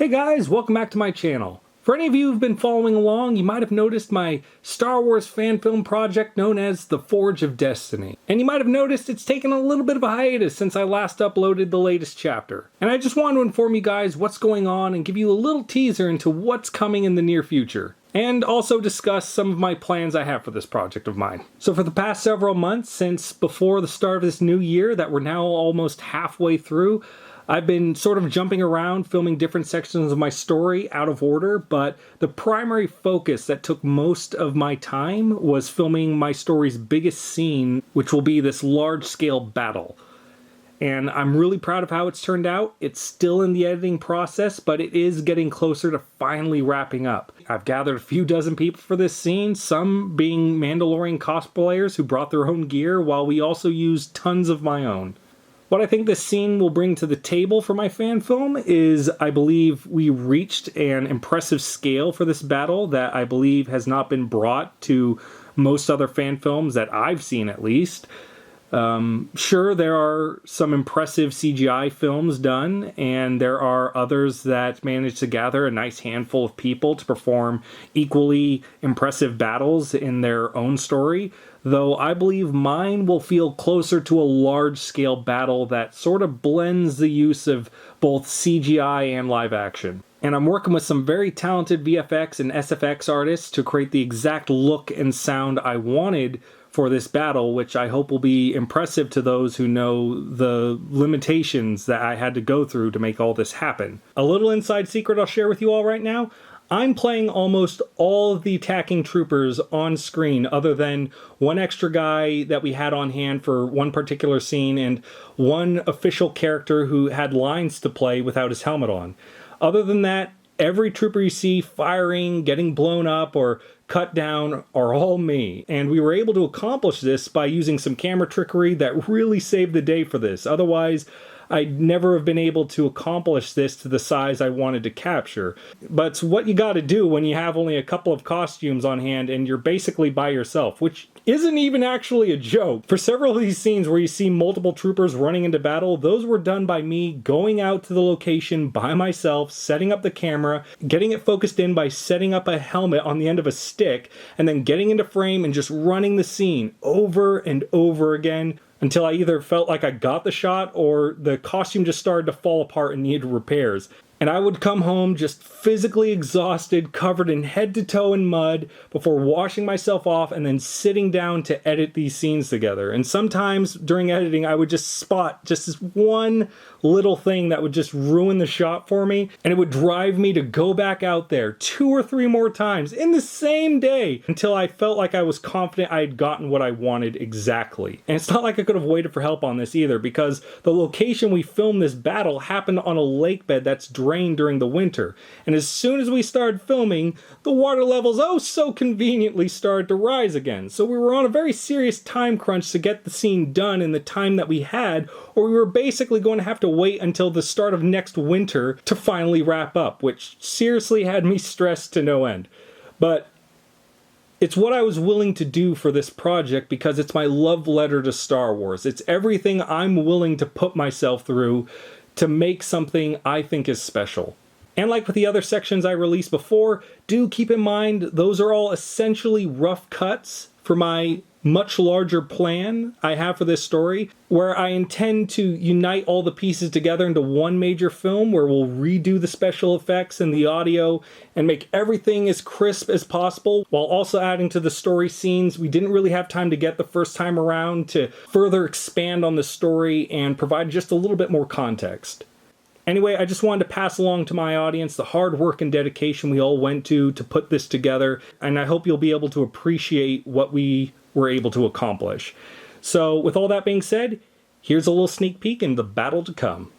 Hey guys, welcome back to my channel. For any of you who've been following along, you might have noticed my Star Wars fan film project known as The Forge of Destiny. And you might have noticed it's taken a little bit of a hiatus since I last uploaded the latest chapter. And I just wanted to inform you guys what's going on and give you a little teaser into what's coming in the near future. And also discuss some of my plans I have for this project of mine. So for the past several months, since before the start of this new year that we're now almost halfway through, I've been sort of jumping around, filming different sections of my story out of order, but the primary focus that took most of my time was filming my story's biggest scene, which will be this large-scale battle. And I'm really proud of how it's turned out. It's still in the editing process, but it is getting closer to finally wrapping up. I've gathered a few dozen people for this scene, some being Mandalorian cosplayers who brought their own gear, while we also used tons of my own. What I think this scene will bring to the table for my fan film is I believe we reached an impressive scale for this battle that I believe has not been brought to most other fan films that I've seen at least. Sure, there are some impressive CGI films done, and there are others that manage to gather a nice handful of people to perform equally impressive battles in their own story, though I believe mine will feel closer to a large-scale battle that sort of blends the use of both CGI and live action. And I'm working with some very talented VFX and SFX artists to create the exact look and sound I wanted for this battle, which I hope will be impressive to those who know the limitations that I had to go through to make all this happen. A little inside secret I'll share with you all right now. I'm playing almost all of the attacking troopers on screen other than one extra guy that we had on hand for one particular scene and one official character who had lines to play without his helmet on. Other than that, every trooper you see firing, getting blown up, or cut down are all me. And we were able to accomplish this by using some camera trickery that really saved the day for this. Otherwise, I'd never have been able to accomplish this to the size I wanted to capture. But it's what you gotta do when you have only a couple of costumes on hand and you're basically by yourself, which isn't even actually a joke. For several of these scenes where you see multiple troopers running into battle, those were done by me going out to the location by myself, setting up the camera, getting it focused in by setting up a helmet on the end of a stick, and then getting into frame and just running the scene over and over again, until I either felt like I got the shot or the costume just started to fall apart and needed repairs. And I would come home just physically exhausted, covered in head to toe in mud, before washing myself off and then sitting down to edit these scenes together. And sometimes during editing, I would just spot just this one little thing that would just ruin the shot for me, and it would drive me to go back out there 2 or 3 more times in the same day until I felt like I was confident I had gotten what I wanted exactly. And it's not like I could have waited for help on this either, because the location we filmed this battle happened on a lake bed that's drained during the winter. And as soon as we started filming, the water levels oh so conveniently started to rise again. So we were on a very serious time crunch to get the scene done in the time that we had, or we were basically going to have to wait until the start of next winter to finally wrap up, which seriously had me stressed to no end. But it's what I was willing to do for this project because it's my love letter to Star Wars. It's everything I'm willing to put myself through to make something I think is special. And like with the other sections I released before, do keep in mind those are all essentially rough cuts for my much larger plan I have for this story, where I intend to unite all the pieces together into one major film where we'll redo the special effects and the audio and make everything as crisp as possible, while also adding to the story scenes we didn't really have time to get the first time around to further expand on the story and provide just a little bit more context. Anyway, I just wanted to pass along to my audience the hard work and dedication we all went to put this together, and I hope you'll be able to appreciate what we were able to accomplish. So with all that being said, here's a little sneak peek into the battle to come.